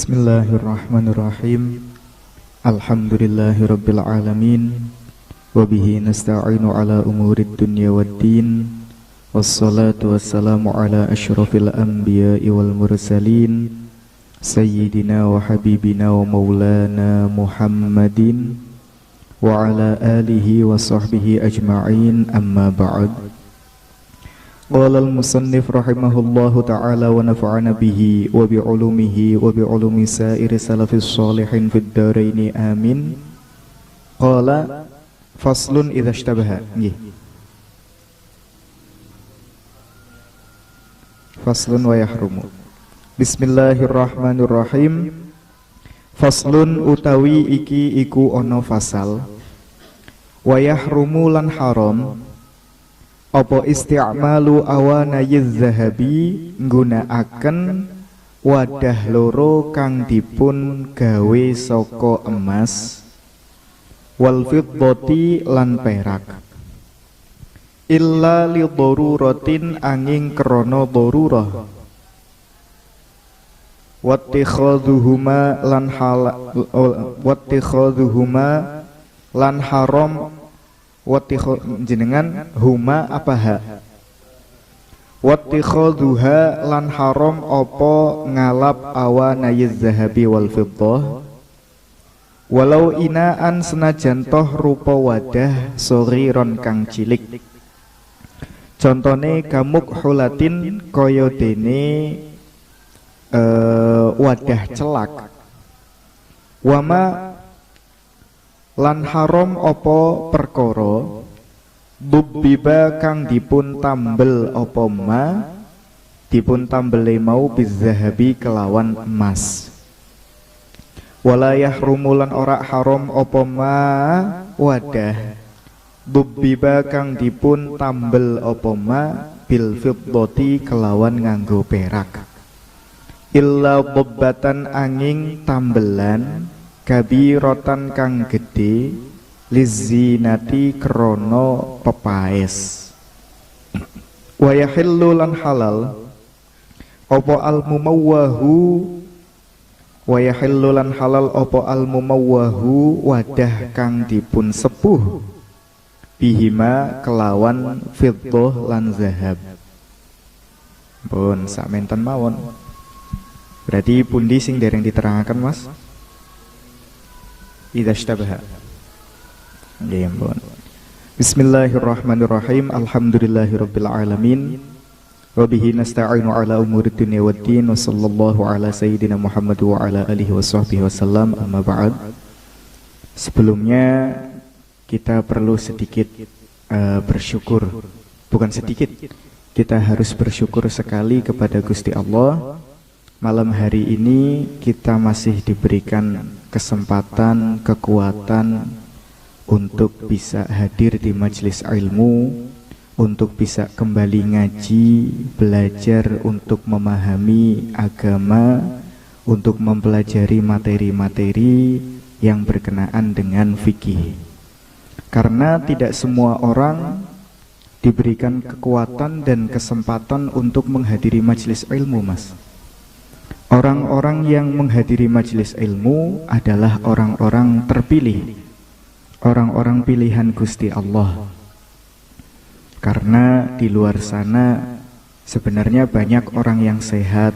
Bismillahirrahmanirrahim. Alhamdulillahirabbil alamin. Wabihi nasta'inu ala umurid dunya waddin. Wassalatu wassalamu ala asyrafil anbiya'i wal mursalin, sayyidina wa habibina wa maulana Muhammadin wa ala alihi wa sahbihi ajma'in, amma ba'd. Qala al-musannif rahimahullahu ta'ala wa nafa'ana bihi wa bi'ulumihi wa bi'ulumi sa'iri salafis salihin fid daraini amin. Qala faslun idza ishtabaha. Faslun wa yahrumu. Bismillahirrahmanirrahim. Faslun utawi iki iku ono fasal. Wa yahrumu lan haram apa isti'malu awanayiz zahabi, nggunakaken wadah loro kang dipun gawe saka emas, wal fiddati lan perak, illa li daruratin angin krana darurah, wattikhadhuhuma lan haram jenengan huma apa ha wattikhadhuha lan haram apa ngalap awanayiz zahabi wal fiddah, walau inaan senajan toh rupa wadah soriron kang cilik. Contone kamuk hulatin kaya dene wadah celak. Wama lan haram apa perkara bubbiba kang dipun tambel apa ma, dipun tambele mau bizzahabi kelawan emas. Wala yahrumu lan ora haram apa ma wadah bubbiba kang dipun tambel apa ma bil fiddati kelawan nganggo perak, illa bobbatan angin tambelan kabiratan kang gede lizinati krono pepaes. Wa yahillu lan halal apa al mumawwahu, wa yahillu lan halal apa al mumawwahu wadah kang dipun sepuh bihima kelawan fiddah lan zahab. Pun sakmenten mawon. Berarti pundi sing dereng diterangaken Mas? Idza ishtabaha. Nggih ampun. Bismillahirrahmanirrahim. Alhamdulillahirabbil alamin. Wa bihi nasta'inu ala umurid dunya waddin. Wa sallallahu ala sayyidina Muhammad wa ala alihi washabbihi wasallam. Amma ba'd. Sebelumnya kita perlu sedikit bersyukur. Bukan sedikit. Kita harus bersyukur sekali kepada Gusti Allah. Malam hari ini kita masih diberikan kesempatan, kekuatan untuk bisa hadir di majelis ilmu, untuk bisa kembali ngaji, belajar untuk memahami agama, untuk mempelajari materi-materi yang berkenaan dengan fikih. Karena tidak semua orang diberikan kekuatan dan kesempatan untuk menghadiri majelis ilmu, Mas. Orang-orang yang menghadiri majelis ilmu adalah orang-orang terpilih, orang-orang pilihan Gusti Allah. Karena di luar sana sebenarnya banyak orang yang sehat,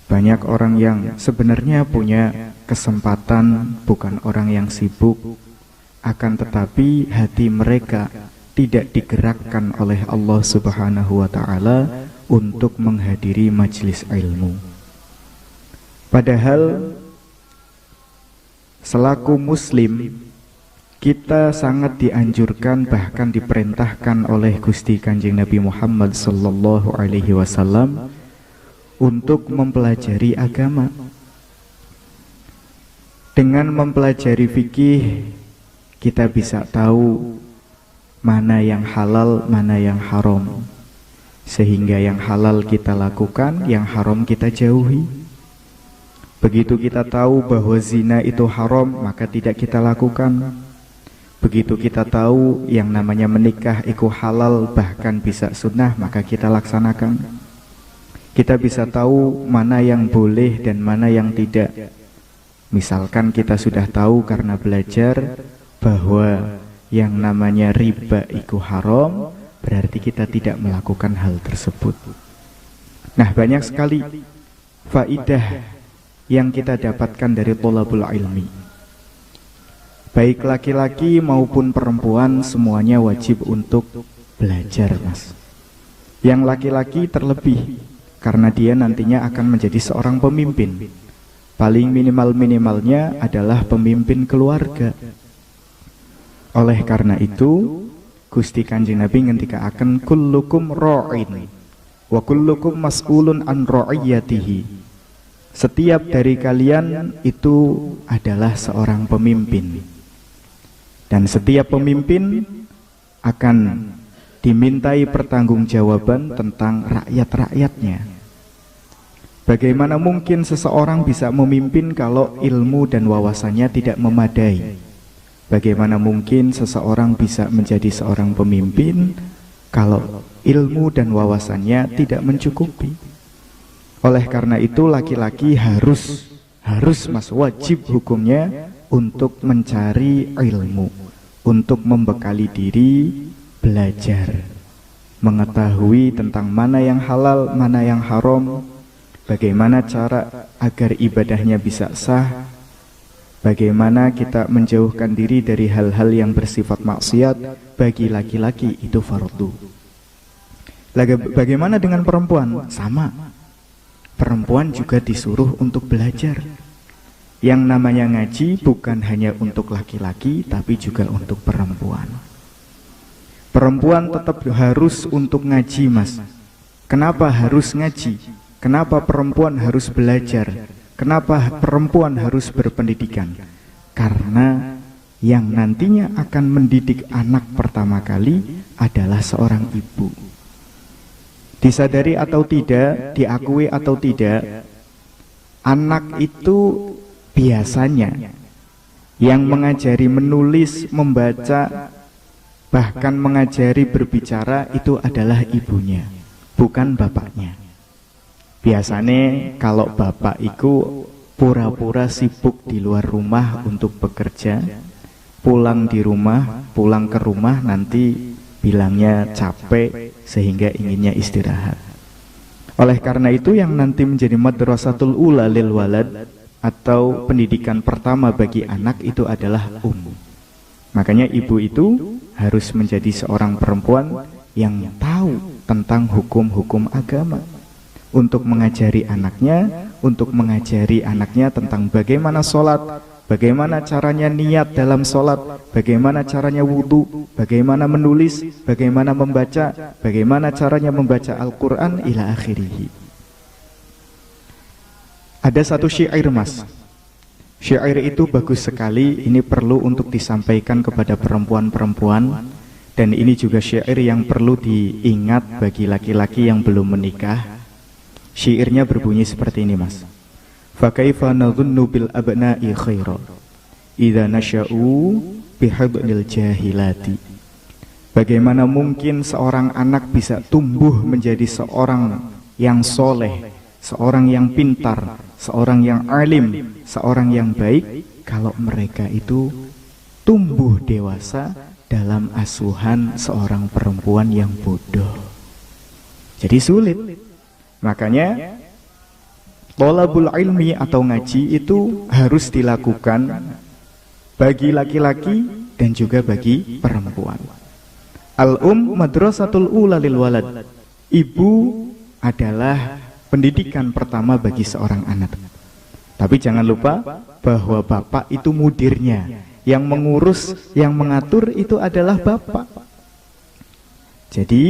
banyak orang yang sebenarnya punya kesempatan, bukan orang yang sibuk. Akan tetapi hati mereka tidak digerakkan oleh Allah Subhanahu wa ta'ala untuk menghadiri majelis ilmu. Padahal selaku muslim kita sangat dianjurkan, bahkan diperintahkan oleh Gusti Kanjeng Nabi Muhammad sallallahu alaihi wasallam untuk mempelajari agama. Dengan mempelajari fikih kita bisa tahu mana yang halal, mana yang haram. Sehingga yang halal kita lakukan, yang haram kita jauhi. Begitu kita tahu bahwa zina itu haram, maka tidak kita lakukan. Begitu kita tahu yang namanya menikah itu halal, bahkan bisa sunnah, maka kita laksanakan. Kita bisa tahu mana yang boleh dan mana yang tidak. Misalkan kita sudah tahu karena belajar bahwa yang namanya riba itu haram, berarti kita tidak melakukan hal tersebut. Nah, banyak sekali faidah yang kita dapatkan dari thalabul ilmi. Baik laki-laki maupun perempuan semuanya wajib untuk belajar, Mas. Yang laki-laki terlebih, karena dia nantinya akan menjadi seorang pemimpin. Paling minimal-minimalnya adalah pemimpin keluarga. Oleh karena itu, Gusti Kanjeng Nabi ngendikaaken kullukum ra'in wa kullukum mas'ulun an ra'iyatihi. Setiap dari kalian itu adalah seorang pemimpin. Dan setiap pemimpin akan dimintai pertanggungjawaban tentang rakyat-rakyatnya. Bagaimana mungkin seseorang bisa memimpin kalau ilmu dan wawasannya tidak memadai? Bagaimana mungkin seseorang bisa menjadi seorang pemimpin kalau ilmu dan wawasannya tidak mencukupi? Oleh karena itu laki-laki harus Mas, wajib hukumnya untuk mencari ilmu, untuk membekali diri, belajar, mengetahui tentang mana yang halal, mana yang haram, bagaimana cara agar ibadahnya bisa sah, bagaimana kita menjauhkan diri dari hal-hal yang bersifat maksiat. Bagi laki-laki itu fardu. Bagaimana dengan perempuan? Sama. Perempuan juga disuruh untuk belajar. Yang namanya ngaji bukan hanya untuk laki-laki, tapi juga untuk perempuan. Perempuan tetap harus untuk ngaji, Mas. Kenapa harus ngaji? Kenapa perempuan harus belajar? Kenapa perempuan harus berpendidikan? Karena yang nantinya akan mendidik anak pertama kali adalah seorang ibu. Disadari atau tidak, diakui atau tidak, anak itu biasanya yang mengajari menulis, membaca, bahkan mengajari berbicara itu adalah ibunya, bukan bapaknya. Biasanya kalau bapak itu pura-pura sibuk di luar rumah untuk bekerja, pulang ke rumah nanti bilangnya capek sehingga inginnya istirahat. Oleh karena itu yang nanti menjadi madrasatul ula lil walad atau pendidikan pertama bagi anak itu adalah Makanya ibu itu harus menjadi seorang perempuan yang tahu tentang hukum-hukum agama, untuk mengajari anaknya tentang bagaimana sholat, bagaimana caranya niat dalam sholat, bagaimana caranya wudu, bagaimana menulis, bagaimana membaca, bagaimana caranya membaca Al-Quran ila akhirih. Ada satu syair, Mas. Syair itu bagus sekali, ini perlu untuk disampaikan kepada perempuan-perempuan, dan ini juga syair yang perlu diingat bagi laki-laki yang belum menikah. Syairnya berbunyi seperti ini, Mas. Fa kaifa nadhunnu bil abna'i khaira idza nasha'u bihadnil jahilati. Bagaimana mungkin seorang anak bisa tumbuh menjadi seorang yang soleh, seorang yang pintar, seorang yang alim, seorang yang baik, kalau mereka itu tumbuh dewasa dalam asuhan seorang perempuan yang bodoh. Jadi sulit. Makanya thalabul ilmi atau ngaji itu harus dilakukan bagi laki-laki dan juga bagi perempuan. Madrasatul ula lil walad. Ibu adalah pendidikan pertama bagi seorang anak. Tapi jangan lupa bahwa bapak itu mudirnya. Yang mengurus, yang mengatur itu adalah bapak. Jadi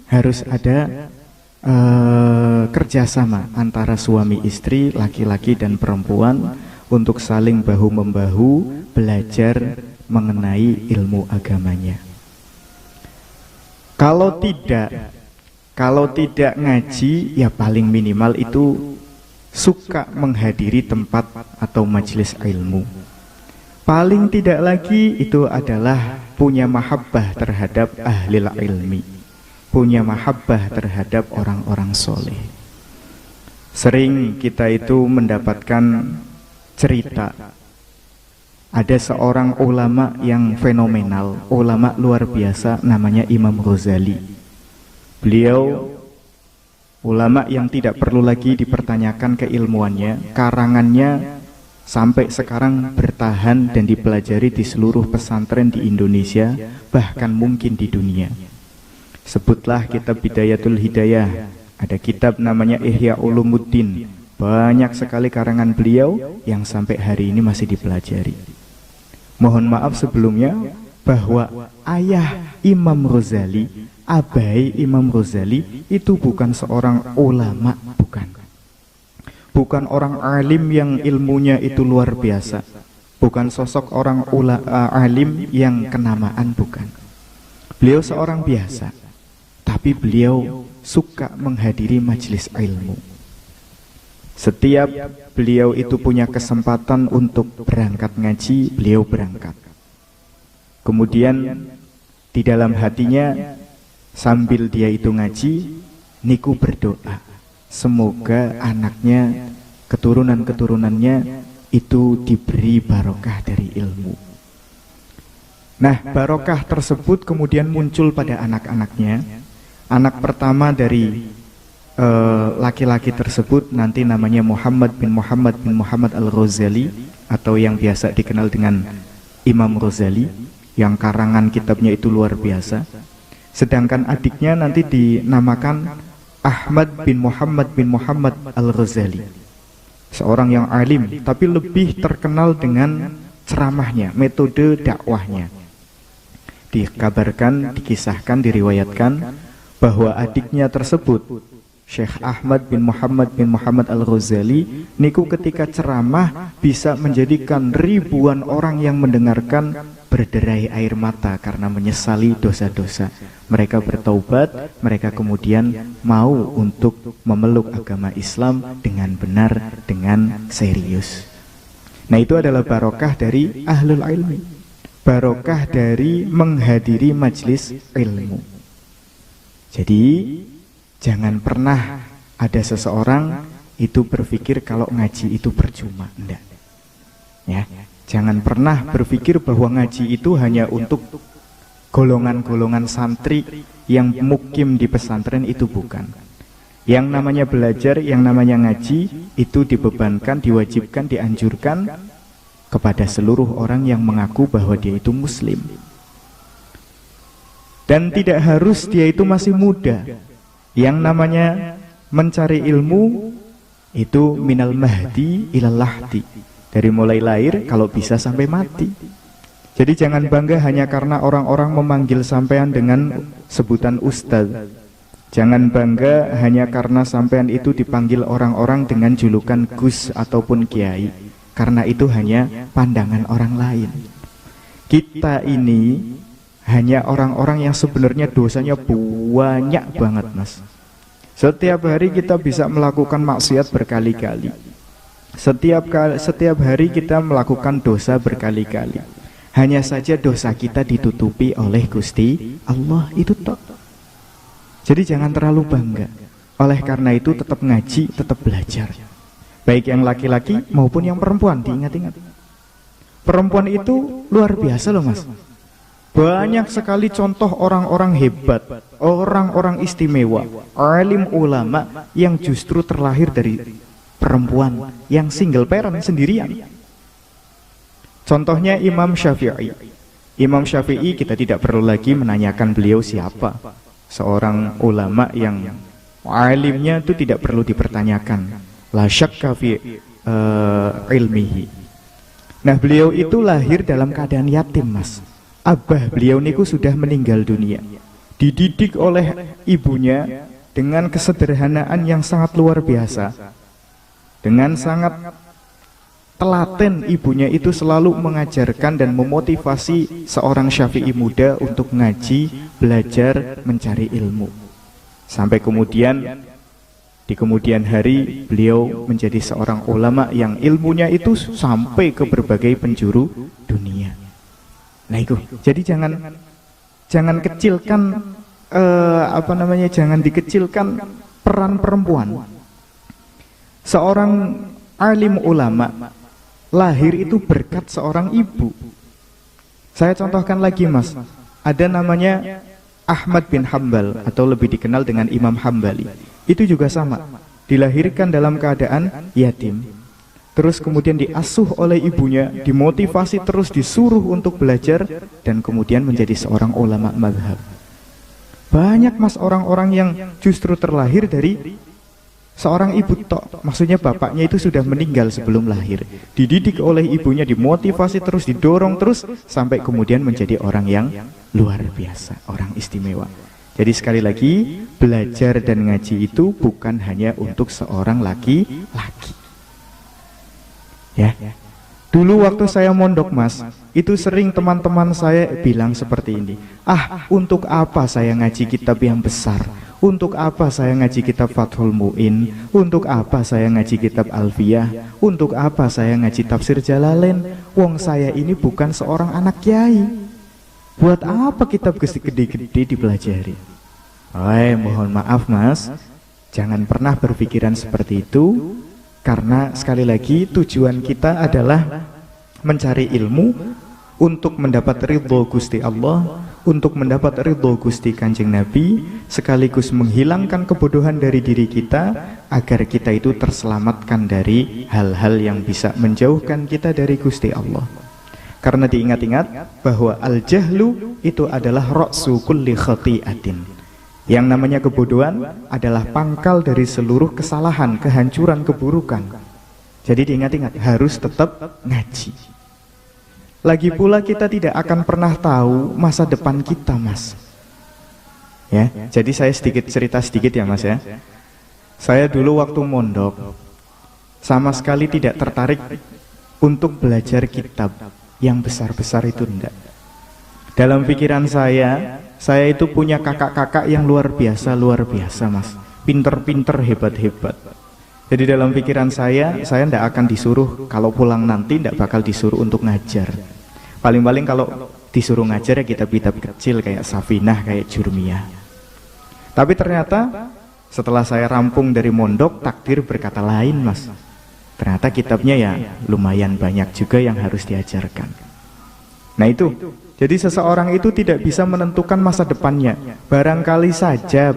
harus ada kerjasama antara suami istri, laki-laki dan perempuan untuk saling bahu-membahu belajar mengenai ilmu agamanya. Kalau tidak ngaji, ya paling minimal itu suka menghadiri tempat atau majelis ilmu. Paling tidak lagi itu adalah punya mahabbah terhadap ahlil ilmi, punya mahabbah terhadap orang-orang soleh. Sering kita itu mendapatkan cerita ada seorang ulama yang fenomenal, ulama luar biasa, namanya Imam Ghazali. Beliau ulama yang tidak perlu lagi dipertanyakan keilmuannya, karangannya sampai sekarang bertahan dan dipelajari di seluruh pesantren di Indonesia, bahkan mungkin di dunia. Sebutlah kitab Bidayatul Hidayah, ada kitab namanya Ihya Ulumuddin, banyak sekali karangan beliau yang sampai hari ini masih dipelajari. Mohon maaf sebelumnya bahwa ayah Imam Ghazali, abai Imam Ghazali itu bukan seorang ulama, bukan orang alim yang ilmunya itu luar biasa, bukan sosok orang alim yang kenamaan, bukan. Beliau seorang biasa, tapi beliau suka menghadiri majelis ilmu. Setiap beliau itu punya kesempatan untuk berangkat ngaji, beliau berangkat. Kemudian di dalam hatinya sambil dia itu ngaji, niku berdoa, semoga anaknya, keturunan-keturunannya itu diberi barokah dari ilmu. Nah, barokah tersebut kemudian muncul pada anak-anaknya. Anak pertama dari laki-laki tersebut nanti namanya Muhammad bin Muhammad Al-Ghazali, atau yang biasa dikenal dengan Imam Ghazali, yang karangan kitabnya itu luar biasa. Sedangkan adiknya nanti dinamakan Ahmad bin Muhammad Al-Ghazali, seorang yang alim tapi lebih terkenal dengan ceramahnya, metode dakwahnya. Dikabarkan, dikisahkan, diriwayatkan bahwa adiknya tersebut, Syekh Ahmad bin Muhammad Al-Ghazali, niku ketika ceramah bisa menjadikan ribuan orang yang mendengarkan berderai air mata karena menyesali dosa-dosa. Mereka bertaubat, mereka kemudian mau untuk memeluk agama Islam dengan benar, dengan serius. Nah, itu adalah barokah dari ahlul ilmi, barokah dari menghadiri majlis ilmu. Jadi jangan pernah ada seseorang itu berpikir kalau ngaji itu percuma, enggak. Ya, jangan pernah berpikir bahwa ngaji itu hanya untuk golongan-golongan santri yang mukim di pesantren, itu bukan. Yang namanya belajar, yang namanya ngaji itu dibebankan, diwajibkan, dianjurkan kepada seluruh orang yang mengaku bahwa dia itu muslim. Dan tidak harus dia itu masih muda. Yang namanya mencari ilmu itu minal mahdi ilal lahdi, dari mulai lahir kalau bisa sampai mati. Jadi jangan bangga hanya karena orang-orang memanggil sampean dengan sebutan ustaz. Jangan bangga hanya karena sampean itu dipanggil orang-orang dengan julukan gus ataupun kiai, karena itu hanya pandangan orang lain. Kita ini hanya orang-orang yang sebenarnya dosanya banyak banget, Mas. Setiap hari kita bisa melakukan maksiat berkali-kali. Setiap hari kita melakukan dosa berkali-kali. Hanya saja dosa kita ditutupi oleh Gusti Allah, itu tok. Jadi jangan terlalu bangga. Oleh karena itu tetap ngaji, tetap belajar. Baik yang laki-laki maupun yang perempuan, diingat-ingat. Perempuan itu luar biasa loh, Mas. Banyak sekali contoh orang-orang hebat, orang-orang istimewa, alim ulama yang justru terlahir dari perempuan yang single parent, sendirian. Contohnya Imam Syafi'i. Imam Syafi'i kita tidak perlu lagi menanyakan beliau siapa. Seorang ulama yang alimnya itu tidak perlu dipertanyakan. La syakka fi ilmihi. Nah, beliau itu lahir dalam keadaan yatim, Mas. Abah beliau niku sudah meninggal dunia. Dididik oleh ibunya dengan kesederhanaan yang sangat luar biasa. Dengan sangat telaten ibunya itu selalu mengajarkan dan memotivasi seorang Syafi'i muda untuk ngaji, belajar, mencari ilmu. Sampai kemudian di kemudian hari beliau menjadi seorang ulama yang ilmunya itu sampai ke berbagai penjuru dunia. Nah itu, jadi jangan kecilkan jangan dikecilkan peran perempuan. Seorang alim ulama lahir itu berkat seorang ibu. Saya contohkan lagi Mas, ada namanya Ahmad bin Hambal atau lebih dikenal dengan Imam Hambali. Itu juga sama, dilahirkan dalam keadaan yatim. Terus kemudian diasuh oleh ibunya, dimotivasi terus, disuruh untuk belajar, dan kemudian menjadi seorang ulama mazhab. Banyak Mas orang-orang yang justru terlahir dari seorang ibu tok, maksudnya bapaknya itu sudah meninggal sebelum lahir. Dididik oleh ibunya, dimotivasi terus, didorong terus, sampai kemudian menjadi orang yang luar biasa, orang istimewa. Jadi sekali lagi, belajar dan ngaji itu bukan hanya untuk seorang laki-laki. Ya. Dulu waktu saya mondok Mas, itu sering teman-teman saya bilang seperti ini. Untuk apa saya ngaji kitab yang besar? Untuk apa saya ngaji kitab Fathul Mu'in? Untuk apa saya ngaji kitab Alfiyah? Untuk apa saya ngaji tafsir Jalalain? Wong saya ini bukan seorang anak kiai. Buat apa kitab gede-gede dipelajari? Mohon maaf Mas, jangan pernah berpikiran seperti itu. Karena sekali lagi tujuan kita adalah mencari ilmu untuk mendapat ridho Gusti Allah, untuk mendapat ridho Gusti Kanjeng Nabi, sekaligus menghilangkan kebodohan dari diri kita agar kita itu terselamatkan dari hal-hal yang bisa menjauhkan kita dari Gusti Allah. Karena diingat-ingat bahwa al-jahlu itu adalah ra'su kulli khati'atin. Yang namanya kebodohan adalah pangkal dari seluruh kesalahan, kehancuran, keburukan. Jadi diingat-ingat, harus tetap ngaji. Lagi pula kita tidak akan pernah tahu masa depan kita Mas. Ya, jadi saya cerita sedikit ya Mas ya. Saya dulu waktu mondok sama sekali tidak tertarik untuk belajar kitab yang besar-besar itu enggak. Dalam pikiran saya itu punya kakak-kakak yang luar biasa Mas, pinter-pinter, hebat-hebat. Jadi dalam pikiran saya tidak akan disuruh, kalau pulang nanti tidak bakal disuruh untuk ngajar. Paling-paling kalau disuruh ngajar ya kitab-kitab kecil kayak Safinah, kayak Jurmiyah. Tapi ternyata setelah saya rampung dari mondok, takdir berkata lain Mas. Ternyata kitabnya ya lumayan banyak juga yang harus diajarkan. Nah itu, jadi seseorang itu tidak bisa menentukan masa depannya. Barangkali saja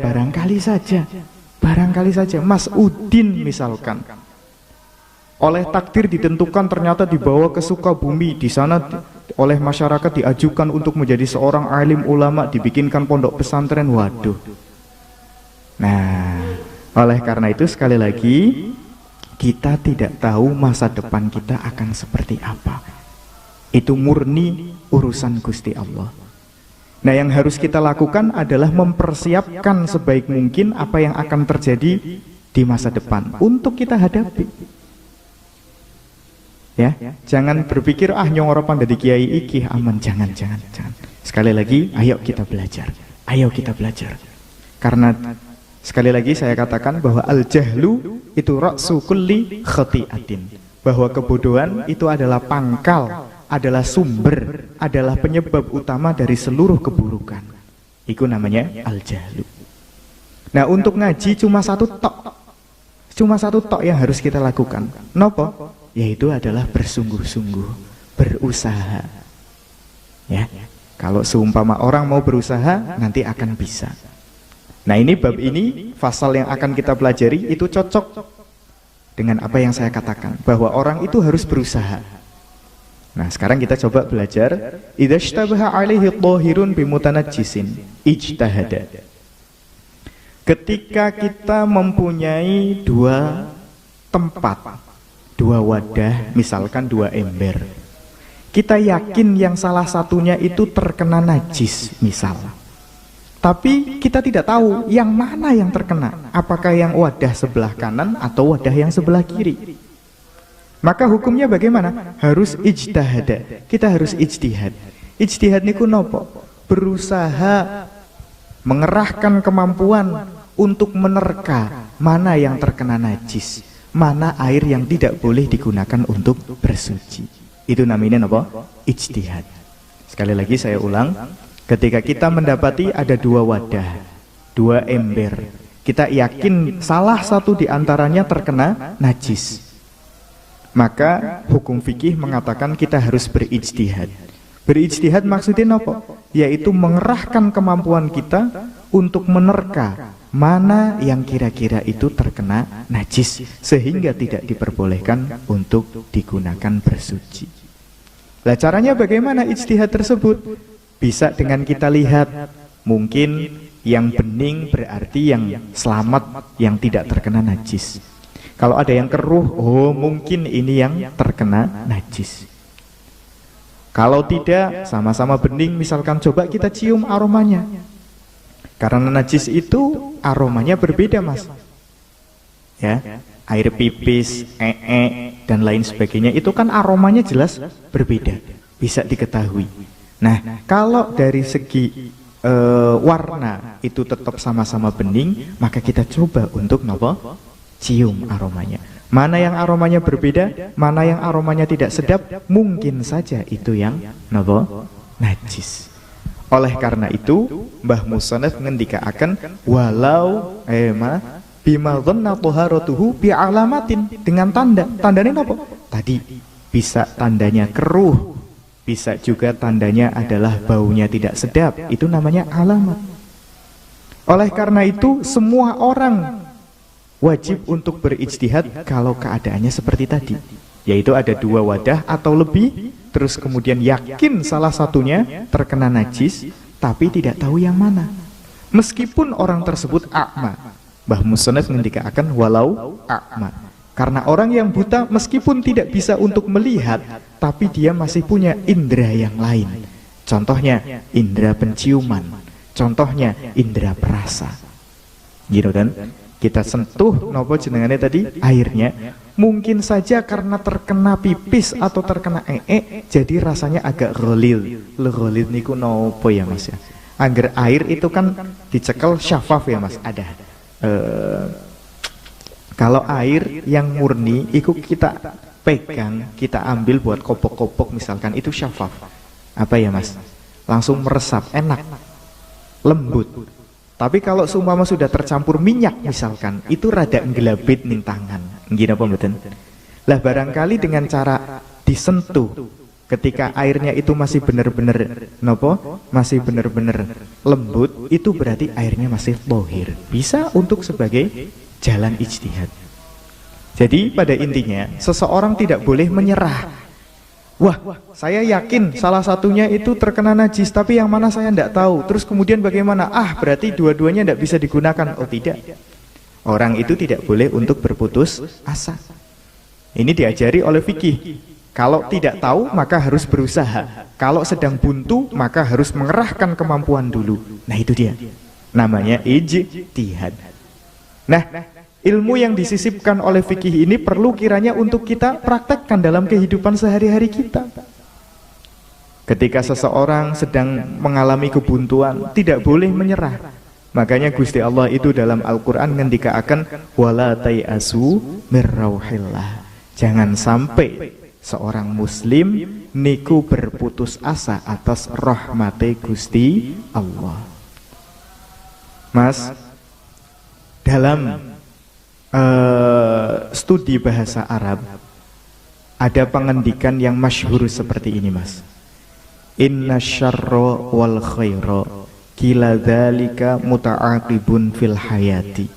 Mas Udin misalkan, oleh takdir ditentukan ternyata dibawa ke Sukabumi, di sana oleh masyarakat diajukan untuk menjadi seorang alim ulama, dibikinkan pondok pesantren. Waduh. Nah, oleh karena itu sekali lagi kita tidak tahu masa depan kita akan seperti apa. Itu murni urusan Gusti Allah. Nah, yang harus kita lakukan adalah mempersiapkan sebaik mungkin apa yang akan terjadi di masa depan untuk kita hadapi. Ya, jangan berpikir nyong ora pandai kiai iki aman, jangan. Sekali lagi, ayo kita belajar. Karena sekali lagi saya katakan bahwa al-jahlu itu ra'su kulli khati'atin. Bahwa kebodohan itu adalah pangkal, adalah sumber, adalah penyebab utama dari seluruh keburukan. Itu namanya al-jahlu. Nah, untuk ngaji cuma satu tok yang harus kita lakukan. Nopo? Yaitu adalah bersungguh-sungguh, berusaha. Ya, kalau seumpama orang mau berusaha, nanti akan bisa. Nah, ini bab ini, fasal yang akan kita pelajari itu cocok dengan apa yang saya katakan, bahwa orang itu harus berusaha. Nah, sekarang kita coba belajar idza ishtabaha alaihi dhahirun bimutanajjisin ijtahada. Ketika kita mempunyai dua tempat, dua wadah, misalkan dua ember, kita yakin yang salah satunya itu terkena najis misal, tapi kita tidak tahu yang mana yang terkena, apakah yang wadah sebelah kanan atau wadah yang sebelah kiri. Maka hukumnya bagaimana? Harus ijtihad. Kita harus ijtihad. Ijtihad niku nopo? Berusaha mengerahkan kemampuan untuk menerka mana yang terkena najis, mana air yang tidak boleh digunakan untuk bersuci. Itu namanya nopo? Ijtihad. Sekali lagi saya ulang, ketika kita mendapati ada dua wadah, dua ember, Kita yakin salah satu di antaranya terkena najis. Maka hukum fikih mengatakan kita harus berijtihad. Berijtihad maksudnya apa? Yaitu mengerahkan kemampuan kita untuk menerka mana yang kira-kira itu terkena najis, sehingga tidak diperbolehkan untuk digunakan bersuci. Nah, caranya bagaimana ijtihad tersebut? Bisa dengan kita lihat, mungkin yang bening berarti yang selamat, yang tidak terkena najis. Kalau ada yang keruh, oh mungkin ini yang terkena najis. Kalau tidak, sama-sama bening, misalkan coba kita cium aromanya. Karena najis itu aromanya berbeda, Mas. Ya, air pipis, dan lain sebagainya itu kan aromanya jelas berbeda, bisa diketahui. Nah, kalau dari segi warna itu tetap sama-sama bening, maka kita coba untuk nopo cium aromanya. Mana yang aromanya berbeda, mana yang aromanya tidak sedap, mungkin saja itu yang nopo najis. Oleh karena itu, Mbah Musannaf ngendikaaken walau bima dhanna taharatuhu bi alamatin, dengan tanda. Tandanya nopo? Tadi bisa tandanya keruh, bisa juga tandanya adalah baunya tidak sedap, itu namanya alamat. Oleh karena itu, semua orang wajib untuk berijtihad kalau keadaannya seperti tadi, yaitu ada dua wadah atau lebih, terus kemudian yakin salah satunya terkena najis, tapi tidak tahu yang mana. Meskipun orang tersebut a'ma, Mbah Musannaf ngendikaaken walau a'ma, karena orang yang buta meskipun tidak bisa untuk melihat, tapi dia masih punya indera yang lain. Contohnya indera penciuman, contohnya indera perasa. Gitu kan? Kita sentuh nopo jenengannya tadi airnya, mungkin saja karena terkena pipis atau terkena jadi rasanya agak ghalil. Ghalil niku nopo ya Mas ya? Agar air itu kan dicekel syafaf ya Mas, ada. Kalau air yang murni itu kita pegang, kita ambil buat kopok-kopok misalkan, itu syafaf. Apa ya Mas? Langsung meresap, enak, lembut. Tapi kalau seumpama sudah tercampur minyak misalkan, itu rada ngelabit ning tangan. Nggih napa mboten? Lah barangkali dengan cara disentuh, ketika airnya itu masih benar-benar nopo? Masih benar-benar lembut, itu berarti airnya masih thohir. Bisa untuk sebagai jalan ijtihad. Jadi pada intinya, seseorang tidak boleh menyerah. Wah, saya yakin salah satunya itu terkena najis, tapi yang mana saya tidak tahu. Terus kemudian bagaimana? Berarti dua-duanya tidak bisa digunakan. Oh tidak. Orang itu tidak boleh untuk berputus asa. Ini diajari oleh fikih. Kalau tidak tahu, maka harus berusaha. Kalau sedang buntu, maka harus mengerahkan kemampuan dulu. Nah itu dia. Namanya ijtihad. Nah, ilmu yang disisipkan oleh fikih ini perlu kiranya untuk kita praktekkan dalam kehidupan sehari-hari kita. Ketika seseorang sedang mengalami kebuntuan, tidak boleh menyerah. Makanya Gusti Allah itu dalam Al-Quran ngendikaaken wala tayasu mir rauhillah. Jangan sampai seorang muslim niku berputus asa atas rahmate Gusti Allah. Mas, dalam studi bahasa Arab ada pengendikan yang masyhur seperti ini Mas. Inna syarra wal khaira kila dzalika muta'aqibun fil hayati.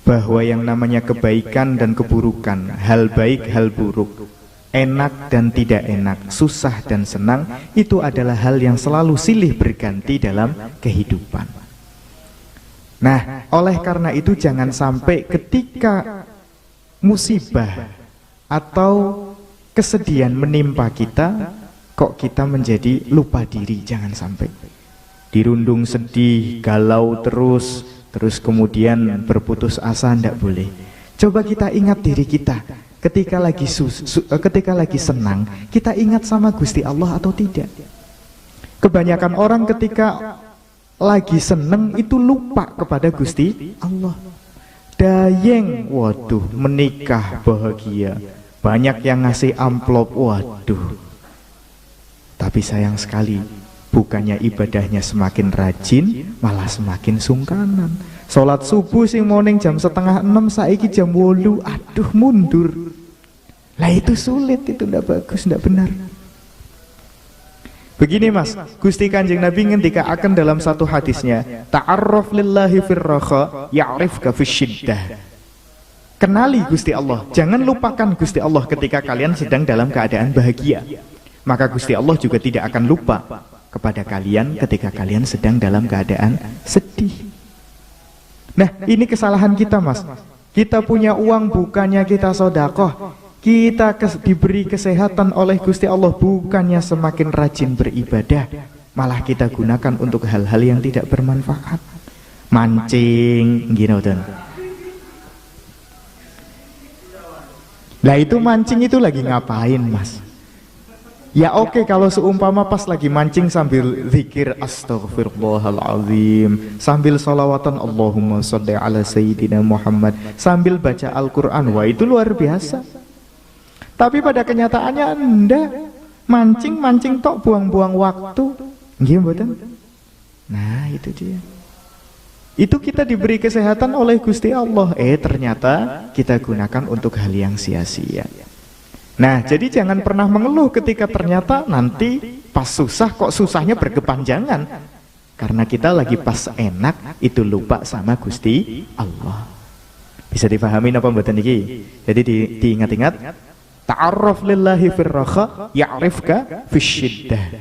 Bahwa yang namanya kebaikan dan keburukan, hal baik hal buruk, enak dan tidak enak, susah dan senang, itu adalah hal yang selalu silih berganti dalam kehidupan. Nah, oleh karena itu jangan sampai ketika musibah atau kesedihan menimpa kita, kok kita menjadi lupa diri. Jangan sampai dirundung sedih, galau terus kemudian berputus asa, tidak boleh. Coba kita ingat diri kita ketika lagi senang, kita ingat sama Gusti Allah atau tidak. Kebanyakan orang ketika lagi seneng itu lupa kepada Gusti Allah. Dayeng, waduh, menikah bahagia, banyak yang ngasih amplop, waduh. Tapi sayang sekali, bukannya ibadahnya semakin rajin, malah semakin sungkanan. Salat subuh sing morning jam 5:30 saiki jam 8. Aduh mundur. Lah itu sulit, itu ndak bagus, ndak benar. Begini Mas, Gusti Kanjeng Nabi ngendikaaken dalam satu hadisnya, ta'arraf lillahi fir raha ya'rifka fisyiddah. Kenali Gusti Allah, jangan lupakan Gusti Allah ketika kalian sedang dalam keadaan bahagia. Maka Gusti Allah juga tidak akan lupa kepada kalian ketika kalian sedang dalam keadaan sedih. Nah, ini kesalahan kita Mas. Kita punya uang bukannya kita sedekah. Kita diberi kesehatan oleh Gusti Allah, bukannya semakin rajin beribadah, malah kita gunakan untuk hal-hal yang tidak bermanfaat. Mancing, gitu. Lah itu mancing itu lagi ngapain Mas? Ya oke, kalau seumpama pas lagi mancing sambil zikir astaghfirullahaladzim, sambil sholawatan Allahumma sholli ala sayyidina Muhammad, sambil baca Al-Quran, wah itu luar biasa. Tapi pada kenyataannya enggak, mancing tok, buang-buang waktu. Nggih mboten? Nah, itu dia. Itu kita diberi kesehatan oleh Gusti Allah, ternyata kita gunakan untuk hal yang sia-sia. Nah, jadi jangan pernah mengeluh ketika ternyata nanti pas susah kok susahnya berkepanjangan. Karena kita lagi pas enak itu lupa sama Gusti Allah. Bisa dipahami apa mboten iki? Jadi diingat-ingat. Ta'arraf lillahi fir raha ya'rifka fisyiddah.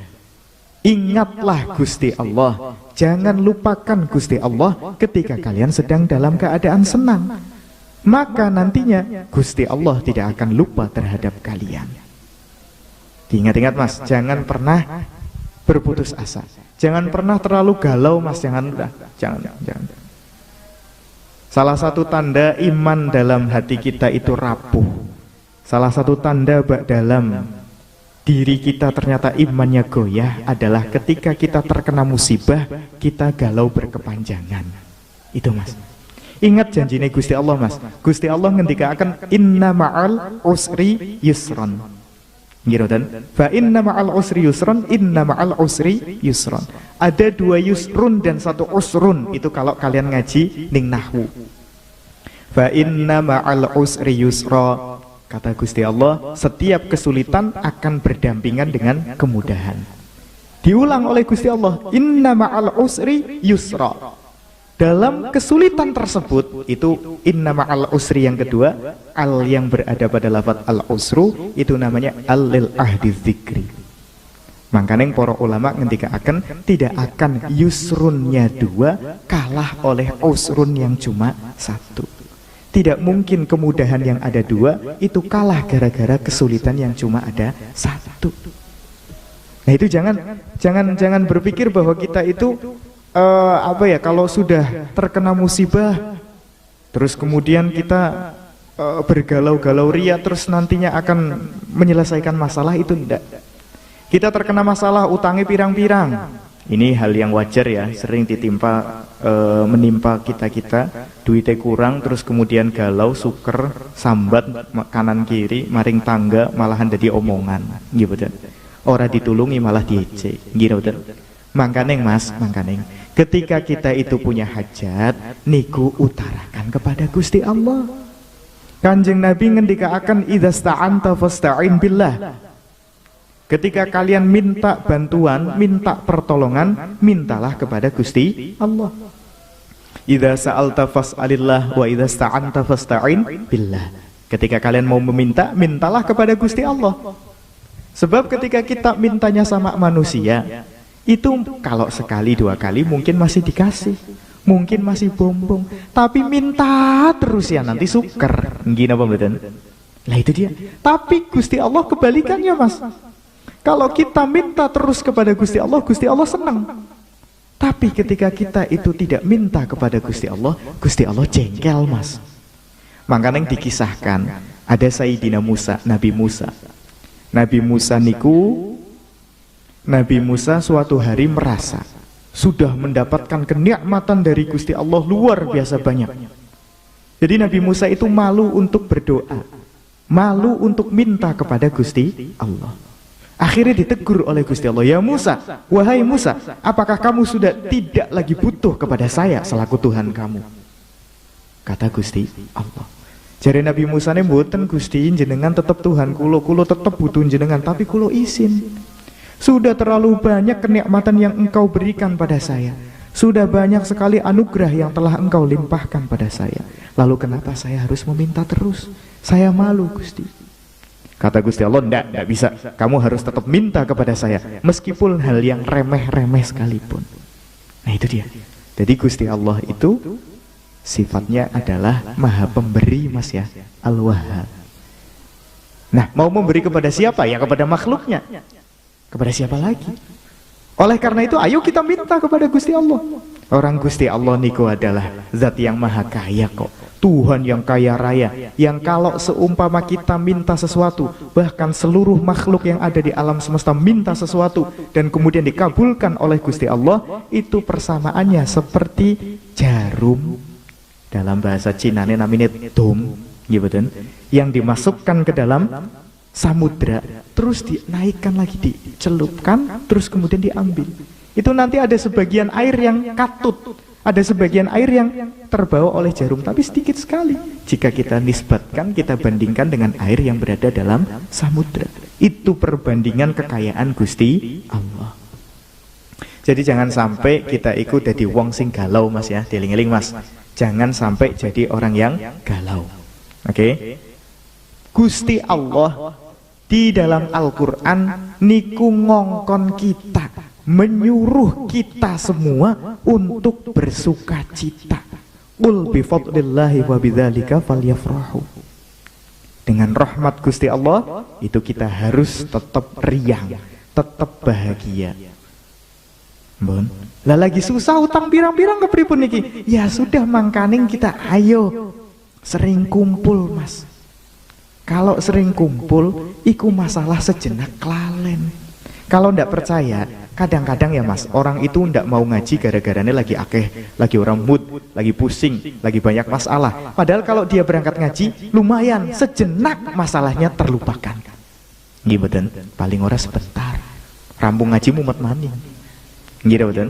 Ingatlah Gusti Allah, jangan lupakan Gusti Allah ketika kalian sedang dalam keadaan senang. Maka nantinya Gusti Allah tidak akan lupa terhadap kalian. Diingat-ingat Mas, jangan pernah berputus asa. Jangan pernah terlalu galau Mas, jangan. Salah satu tanda iman dalam hati kita itu rapuh. Salah satu tanda dalam diri kita ternyata imannya goyah adalah ketika kita terkena musibah, kita galau berkepanjangan. Itu Mas. Ingat janjinya Gusti Allah Mas. Gusti Allah ngendikaaken inna ma'al usri yusron. Ngirodan, fa inna ma'al usri yusron, inna ma'al usri yusron. Ada 2 yusrun dan 1 usrun. Itu kalau kalian ngaji ning nahwu. Fa inna ma'al usri yusra. Kata Gusti Allah, setiap kesulitan akan berdampingan dengan kemudahan. Diulang oleh Gusti Allah, inna ma'al usri yusra. Dalam kesulitan tersebut, itu inna ma'al usri yang kedua, al yang berada pada lafaz al-usru, itu namanya al-lil ahdi dzikri. Makanya para ulama ngendikaaken tidak akan yusrunnya 2 kalah oleh usrun yang cuma 1. Tidak mungkin kemudahan yang ada 2 itu kalah gara-gara kesulitan yang cuma ada 1. Nah itu jangan berpikir bahwa kita itu kalau sudah terkena musibah terus kemudian kita bergalau-galau ria terus nantinya akan menyelesaikan masalah, itu tidak. Kita terkena masalah utangnya pirang-pirang. Ini hal yang wajar ya, sering menimpa kita duitnya kurang terus kemudian galau, suker, sambat kanan kiri, maring tangga malahan jadi omongan, gitu. Ora ditulungi malah diejek, gitu. Mangkaneng Mas, ketika kita itu punya hajat, niku utarakan kepada Gusti Allah. Kanjeng Nabi ngendikaaken idzasta'anta fasta'in billah. Ketika kalian minta bantuan, minta pertolongan, mintalah kepada Gusti Allah. Idza sa'alta fas'alillah wa idza sta'anta fasta'in billah. Ketika kalian mau meminta, mintalah kepada Gusti Allah. Sebab ketika kita mintanya sama manusia, itu kalau sekali 2 kali mungkin masih dikasih, mungkin masih bombong, tapi minta terus ya nanti suker. Gini apa mboten? Lah itu dia. Tapi Gusti Allah kebalikannya Mas. Kalau kita minta terus kepada Gusti Allah senang. Tapi ketika kita itu tidak minta kepada Gusti Allah jengkel Mas. Makanya yang dikisahkan ada Sayyidina Musa, Nabi Musa. Nabi Musa suatu hari merasa sudah mendapatkan kenikmatan dari Gusti Allah luar biasa banyak. Jadi Nabi Musa itu malu untuk berdoa, malu untuk minta kepada Gusti Allah. Akhirnya ditegur oleh Gusti Allah, ya Musa, wahai Musa, apakah kamu sudah tidak lagi butuh kepada saya selaku Tuhan kamu? Kata Gusti Allah. Jare Nabi Musa ini mboten Gusti, jenengan tetap Tuhan kulo tetap butuh jenengan, tapi kulo izin. Sudah terlalu banyak kenikmatan yang engkau berikan pada saya. Sudah banyak sekali anugerah yang telah engkau limpahkan pada saya. Lalu kenapa saya harus meminta terus? Saya malu Gusti. Kata Gusti Allah, enggak bisa. Kamu harus tetap minta kepada saya, meskipun hal yang remeh-remeh sekalipun. Nah itu dia. Jadi Gusti Allah itu sifatnya adalah maha pemberi mas ya, Al-Wahhab. Nah mau memberi kepada siapa? Ya kepada makhluknya. Kepada siapa lagi? Oleh karena itu ayo kita minta kepada Gusti Allah. Orang Gusti Allah niku adalah zat yang maha kaya kok, Tuhan yang kaya raya, yang kalau seumpama kita minta sesuatu, bahkan seluruh makhluk yang ada di alam semesta minta sesuatu dan kemudian dikabulkan oleh Gusti Allah, itu persamaannya seperti jarum, dalam bahasa Cina ini namanya dom, gitu, yang dimasukkan ke dalam samudra, terus dinaikkan lagi, dicelupkan, terus kemudian diambil. Itu nanti ada sebagian air yang katut, ada sebagian air yang terbawa oleh jarum, tapi sedikit sekali jika kita nisbatkan, kita bandingkan dengan air yang berada dalam samudra. Itu perbandingan kekayaan Gusti Allah. Jadi jangan sampai kita ikut jadi wong sing galau mas ya, dieling-eling mas. Jangan sampai jadi orang yang galau. Oke? Gusti Allah di dalam Al-Quran niku ngongkon kita, menyuruh kita semua untuk bersuka cita. Qul bifadlillahi wa bidzalika falyafrahu. Dengan rahmat Gusti Allah itu kita harus tetap riang, tetap bahagia. Bon, lah lagi susah utang pirang-pirang kepripun niki? Ya sudah mangkaning kita ayo sering kumpul mas. Kalau sering kumpul, iku masalah sejenak klalen. Kalau ndak percaya, kadang-kadang ya mas, orang itu ndak mau ngaji gara-garanya lagi akeh, lagi orang mood, lagi pusing, lagi banyak masalah. Padahal kalau dia berangkat ngaji, lumayan sejenak masalahnya terlupakan. Nggih mboten, paling ora sebentar. Rampung ngaji mumet maning. Nggih mboten.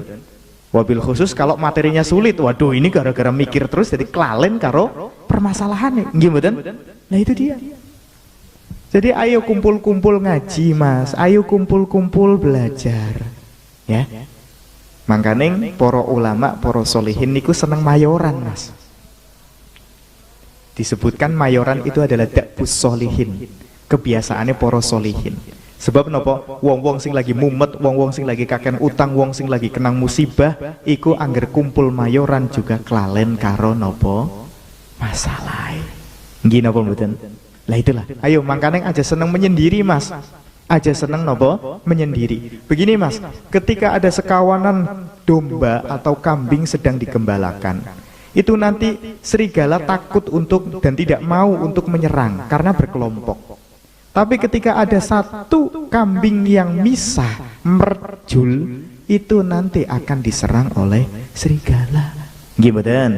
Wabil khusus kalau materinya sulit, waduh ini gara-gara mikir terus jadi klalen karo permasalahannya. Nggih mboten? Nah itu dia. Jadi ayo kumpul-kumpul ngaji mas, ayo kumpul-kumpul belajar, ya. Mangkaning poro ulama, poro solihin niku seneng mayoran mas. Disebutkan mayoran itu adalah da'bus solihin, kebiasaannya poro solihin. Sebab nopo, wong-wong sing lagi mumet, wong-wong sing lagi kaken utang, wong sing lagi kenang musibah, iku angger kumpul mayoran juga klalen karo nopo masalah. Nggih napa mboten? Lah itulah, ayo mangkaneng aja seneng menyendiri mas, aja seneng nopo menyendiri. Begini mas, ketika ada sekawanan domba atau kambing sedang digembalakan, itu nanti serigala takut untuk dan tidak mau untuk menyerang karena berkelompok. Tapi ketika ada satu kambing yang misah, merjul, itu nanti akan diserang oleh serigala. Nggih mboten?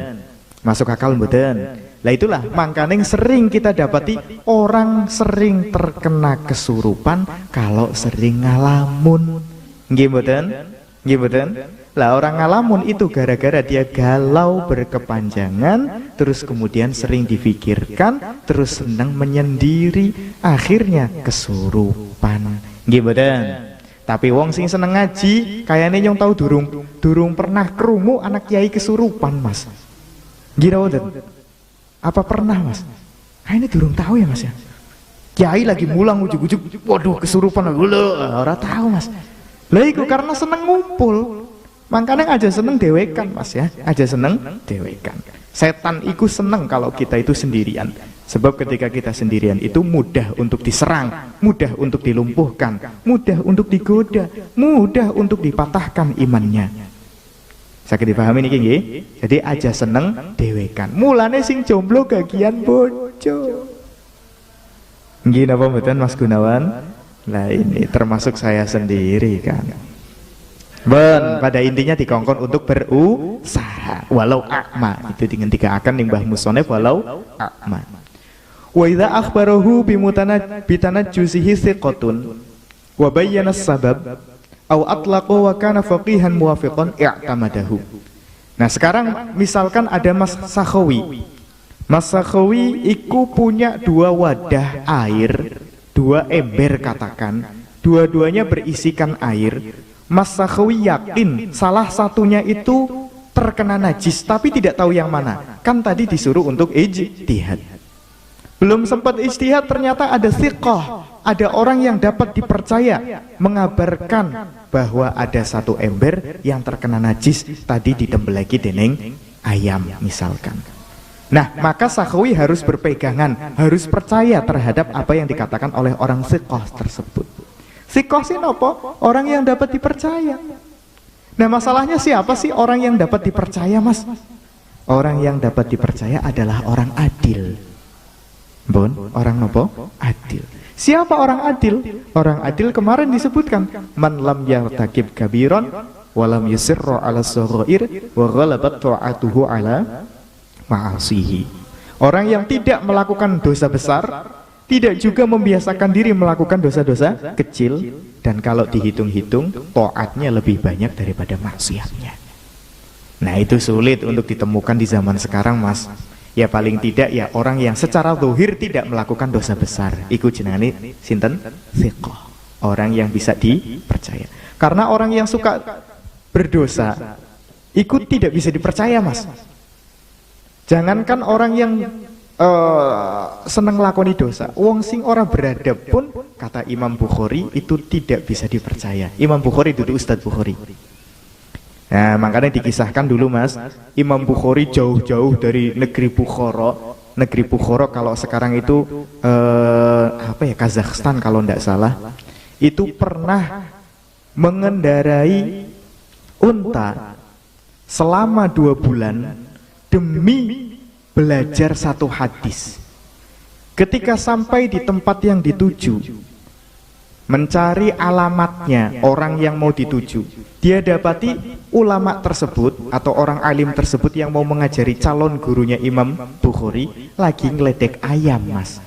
Masuk akal mboten? Lah itulah mangkaning sering kita dapati orang sering terkena kesurupan kalau sering ngalamun. Nggih mboten? Nggih mboten? Lah orang ngalamun itu gara-gara dia galau berkepanjangan, terus kemudian sering difikirkan, terus senang menyendiri, akhirnya kesurupan. Nggih mboten? Tapi wong sing seneng ngaji kayaknya yang tahu durung pernah krungu anak kiai kesurupan mas. Nggih mboten? Apa pernah mas? Ini durung tahu ya mas ya. Kiai lagi mulang ujuk-ujuk, waduh kesurupan, ora tahu mas. Lah iku karena seneng ngumpul. Makanya aja seneng dewekan mas ya, aja seneng dewekan. Setan iku seneng kalau kita itu sendirian. Sebab ketika kita sendirian itu mudah untuk diserang, mudah untuk dilumpuhkan, mudah untuk digoda, mudah untuk dipatahkan imannya. Sakit dipahami niki nggih? Jadi aja seneng dewekan. Mulane sing jomblo gagian bojo. Nggih napa mboten Mas Gunawan? Lah ini termasuk saya sendiri kan. Ben, pada intinya dikongkon untuk berusaha walau akma. Itu dihentikan ning Mbah Musonef walau akma. Wa idza akhbarahu bitanajjusihi thiqatun. wa bayyana as-sabab aw atlaqa wa kana faqihan muwafiqan i'tamadahu. Nah, sekarang misalkan ada Mas Sakhawi. Mas Sakhawi iku punya 2 wadah air, 2 ember katakan, dua-duanya berisikan air. Mas Sakhawi yakin salah satunya itu terkena najis, tapi tidak tahu yang mana. Kan tadi disuruh untuk ijtihad. Belum sempat ijtihad, ternyata ada thiqah, ada orang yang dapat dipercaya mengabarkan bahwa ada 1 ember yang terkena najis tadi ditembelaki dening ayam misalkan. Nah, maka Sakhawi harus berpegangan, harus percaya terhadap apa yang dikatakan oleh orang thiqah tersebut. Thiqah sih nopo? Orang yang dapat dipercaya. Nah, masalahnya siapa sih orang yang dapat dipercaya, Mas? Orang yang dapat dipercaya adalah orang adil. Bon, orang nopo? Adil. Siapa orang adil? Orang adil kemarin disebutkan, man lam yartakib kabiran wa lam yusirra 'ala shaghair wa ghalabat ta'atuhu 'ala ma'asihi. Orang yang tidak melakukan dosa besar, tidak juga membiasakan diri melakukan dosa-dosa kecil, dan kalau dihitung-hitung taatnya lebih banyak daripada maksiatnya. Nah, itu sulit untuk ditemukan di zaman sekarang, Mas. Ya paling tidak ya orang yang secara zahir tidak melakukan dosa besar. Iku jenengane sinten? Thiqah. Orang yang bisa dipercaya. Karena orang yang suka berdosa ikut tidak bisa dipercaya, Mas. Jangankan orang yang seneng lakoni dosa, wong sing ora beradab pun kata Imam Bukhari itu tidak bisa dipercaya. Imam Bukhari duduk Ustadz Bukhari. Nah, makanya dikisahkan dulu, Mas, Imam Bukhari jauh-jauh dari negeri Bukhara. Negeri Bukhara kalau sekarang itu Kazakhstan kalau tidak salah. Itu pernah mengendarai unta selama 2 bulan demi belajar 1 hadis. Ketika sampai di tempat yang dituju, mencari alamatnya orang yang mau dituju, dia dapati ulama tersebut atau orang alim tersebut yang mau mengajari calon gurunya Imam Bukhari lagi ngeledek ayam, Mas.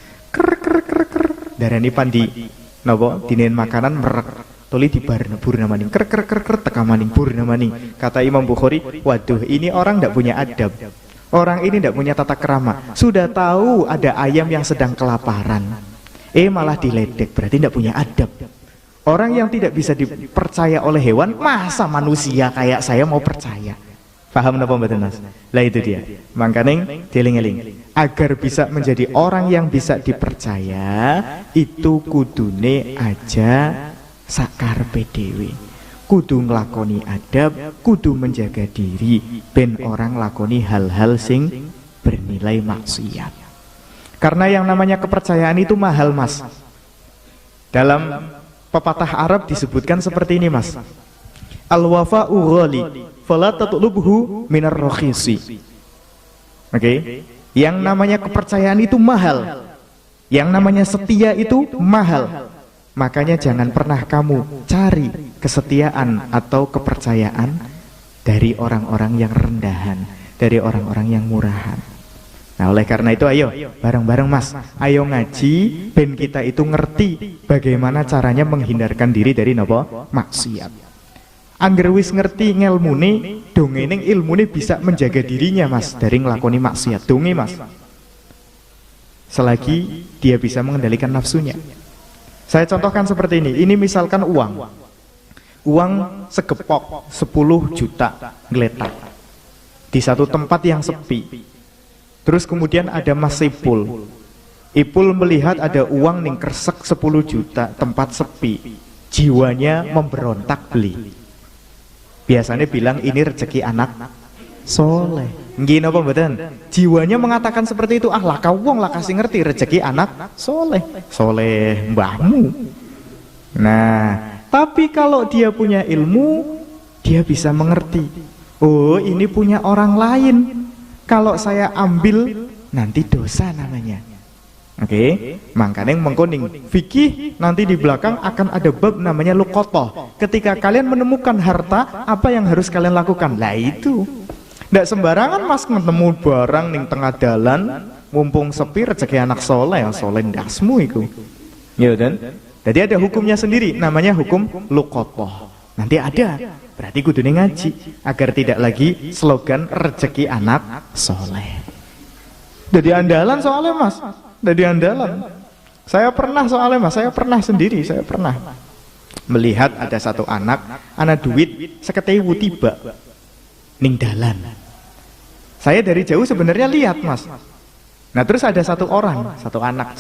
Darani pandi napa dinen makanan merek tuli di burna maning teka maning burna maning. Kata Imam Bukhari, waduh, ini orang tidak punya adab. Orang ini tidak punya tata krama. Sudah tahu ada ayam yang sedang kelaparan, malah diledek, berarti tidak punya adab. Orang yang tidak bisa dipercaya oleh hewan, masa manusia kayak saya mau percaya? Paham napa mboten, Mas? Lah itu dia. Mangkane dieling-eling. Agar bisa menjadi orang yang bisa dipercaya, itu kudune aja sakarpe dhewe. Kudu nglakoni adab, kudu menjaga diri, ben orang lakoni hal-hal sing bernilai maksiat. Karena yang namanya kepercayaan itu mahal, Mas. Dalam pepatah Arab disebutkan seperti ini, Mas. Al-wafa'u ghali, fala tatlubhu minar rakhisi. Oke? Yang namanya kepercayaan itu mahal. Yang namanya setia itu mahal. Makanya jangan pernah kamu cari kesetiaan atau kepercayaan dari orang-orang yang rendahan, dari orang-orang yang murahan. Nah, oleh karena itu ayo bareng-bareng, Mas, ayo ngaji ben kita itu ngerti bagaimana caranya menghindarkan diri dari napa? Maksiat. Angger wis ngerti ngelmune, dongeng ilmune bisa menjaga dirinya, Mas, dari nglakoni maksiat. Donge, Mas. Selagi dia bisa mengendalikan nafsunya. Saya contohkan seperti ini. Ini misalkan uang. Uang segepok 10 juta ngeletak di satu tempat yang sepi. Terus kemudian ada Mas Ipul. Ipul melihat ada uang ning kresek 10 juta, tempat sepi. Jiwanya memberontak beli. Biasanya bilang ini rezeki anak soleh. Nggih napa mboten? Jiwanya mengatakan seperti itu. Ah, lah kau wong lah kasih ngerti rezeki anak soleh. Soleh mbahmu. Nah, tapi kalau dia punya ilmu, dia bisa mengerti. Oh, ini punya orang lain. Kalau saya ambil nanti dosa namanya. Oke, makanya mengkoning fikih nanti di belakang akan ada bab namanya luqathah. Ketika kalian menemukan harta, apa yang harus kalian lakukan? Lah itu. Ndak sembarangan, Mas, ketemu barang ning tengah dalan, mumpung sepi rezeki anak soleh, ya soleh ndasmu iku. Ya dan Jadi ada hukumnya sendiri, namanya hukum luqathah. Nanti ada, berarti kudune ngaji agar tidak lagi slogan rezeki anak soleh. Jadi andalan soalnya mas, jadi andalan. Saya pernah soalnya mas, saya pernah sendiri, saya pernah melihat ada satu anak duit seketewu tiba ning dalan. Saya dari jauh sebenarnya lihat mas. Nah terus ada satu anak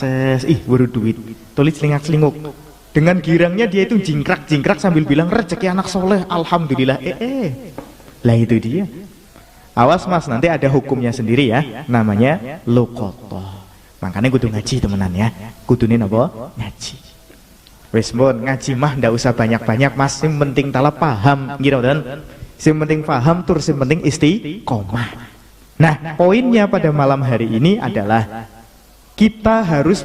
buru duit, tulis selingak-selinguk. Dengan girangnya dia itu jingkrak sambil bilang rezeki anak soleh, alhamdulillah. Lah itu dia. Awas mas, nanti ada hukumnya sendiri ya, namanya luqathah. Makanya kudu ngaji temenan ya, kudune napa? Ngaji. Wis mun ngaji mah ndak usah banyak-banyak mas, sing penting tala paham, ngira dan sing penting paham tur sing penting istiqomah. Nah, poinnya pada malam hari ini adalah kita harus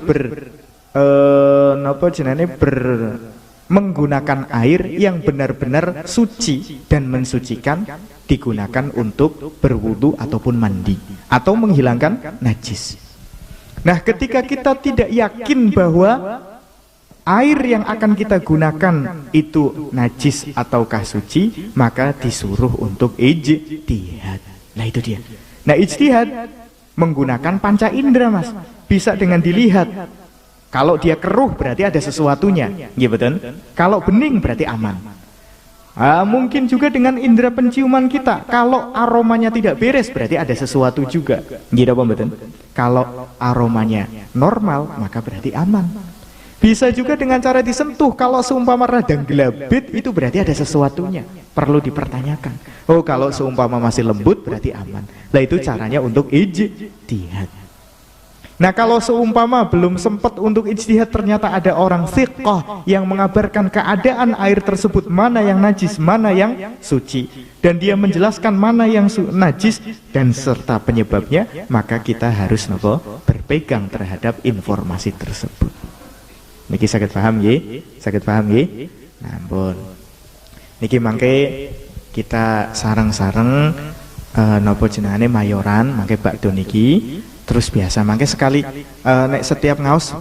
menggunakan air yang benar-benar suci dan mensucikan, digunakan untuk berwudu ataupun mandi atau menghilangkan najis. Nah, ketika kita tidak yakin bahwa air yang akan kita gunakan itu najis ataukah suci, maka disuruh untuk ijtihad. Nah itu dia. Nah ijtihad menggunakan panca indera mas, bisa dengan dilihat. Kalau dia keruh berarti ada sesuatunya, ya betul. Kalau bening berarti aman. Mungkin juga dengan indera penciuman kita. Kalau aromanya tidak beres berarti ada sesuatu juga, gitu apa betul? Kalau aromanya normal maka berarti aman. Bisa juga dengan cara disentuh. Kalau seumpama radang gelabit itu berarti ada sesuatunya, perlu dipertanyakan. Oh kalau seumpama masih lembut berarti aman. Nah itu caranya untuk ijtihad. Nah kalau seumpama belum sempat untuk ijtihad, ternyata ada orang thiqah yang mengabarkan keadaan air tersebut, mana yang najis, mana yang suci, dan dia menjelaskan mana yang najis dan serta penyebabnya, maka kita harus berpegang terhadap informasi tersebut. Niki sakit paham nggih? Sakit paham nggih? Nah, ampun. Niki mangke kita sareng-sareng napa jenengane mayoran mangke bakdo niki. Terus biasa mangke sekali nek setiap ngaos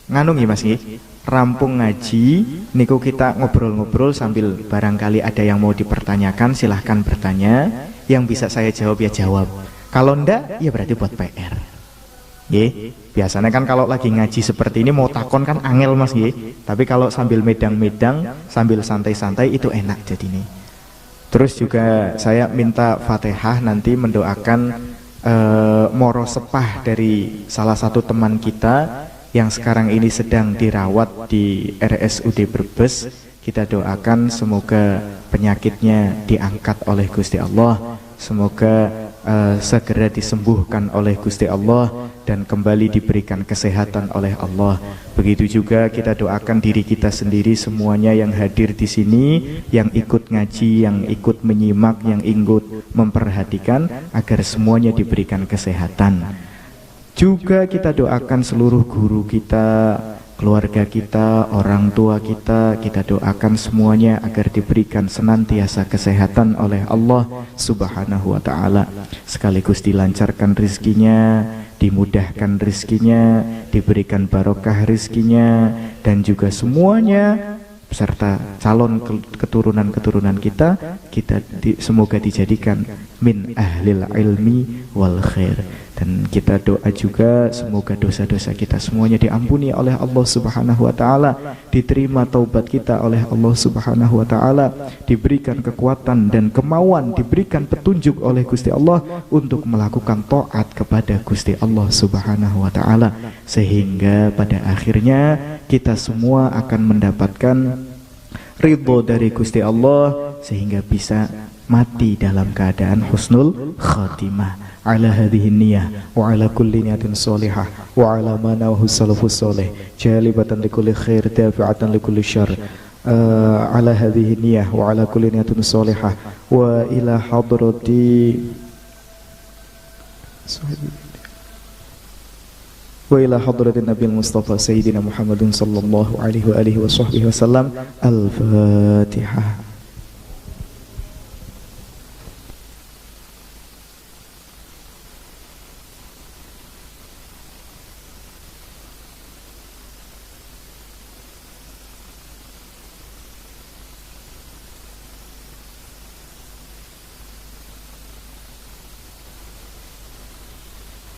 nganu nggih Mas nggih. Rampung ngaji niku kita ngobrol-ngobrol sambil barangkali ada yang mau dipertanyakan, silahkan bertanya. Yang bisa saya jawab ya jawab. Kalau ndak ya berarti buat PR. Nggih. Biasanya kan kalau lagi ngaji seperti ini mau takon kan angel Mas nggih. Tapi kalau sambil medang-medang, sambil santai-santai itu enak jadinya. Terus juga saya minta Fatihah nanti mendoakan moro sepah dari salah satu teman kita yang sekarang ini sedang dirawat di RSUD Brebes. Kita doakan semoga penyakitnya diangkat oleh Gusti Allah, semoga segera disembuhkan oleh Gusti Allah dan kembali diberikan kesehatan oleh Allah. Begitu juga kita doakan diri kita sendiri semuanya yang hadir di sini, yang ikut ngaji, yang ikut menyimak, yang ikut memperhatikan agar semuanya diberikan kesehatan. Juga kita doakan seluruh guru kita, keluarga kita, orang tua kita, kita doakan semuanya agar diberikan senantiasa kesehatan oleh Allah Subhanahu wa ta'ala. Sekaligus dilancarkan rizkinya, dimudahkan rizkinya, diberikan barokah rizkinya, dan juga semuanya beserta calon keturunan-keturunan kita semoga dijadikan min ahlil ilmi wal khair. Dan kita doa juga semoga dosa-dosa kita semuanya diampuni oleh Allah Subhanahu wa ta'ala, diterima taubat kita oleh Allah Subhanahu wa ta'ala, diberikan kekuatan dan kemauan, diberikan petunjuk oleh Gusti Allah untuk melakukan taat kepada Gusti Allah Subhanahu wa ta'ala, sehingga pada akhirnya kita semua akan mendapatkan ridho dari Gusti Allah sehingga bisa mati dalam keadaan husnul khatimah. Ala hadhihi niyyah wa ala kulli niyatin salihah wa ala ma nawahu salafus salih jalibatan likulli khair dafi'atan likulli syarr. Ala hadhihi niyyah wa ala kulli niyatin salihah wa ila hadrati Nabi Mustafa Sayyidina Muhammadin sallallahu alaihi wa alihi wa sahbihi wasallam. Al-Fatihah.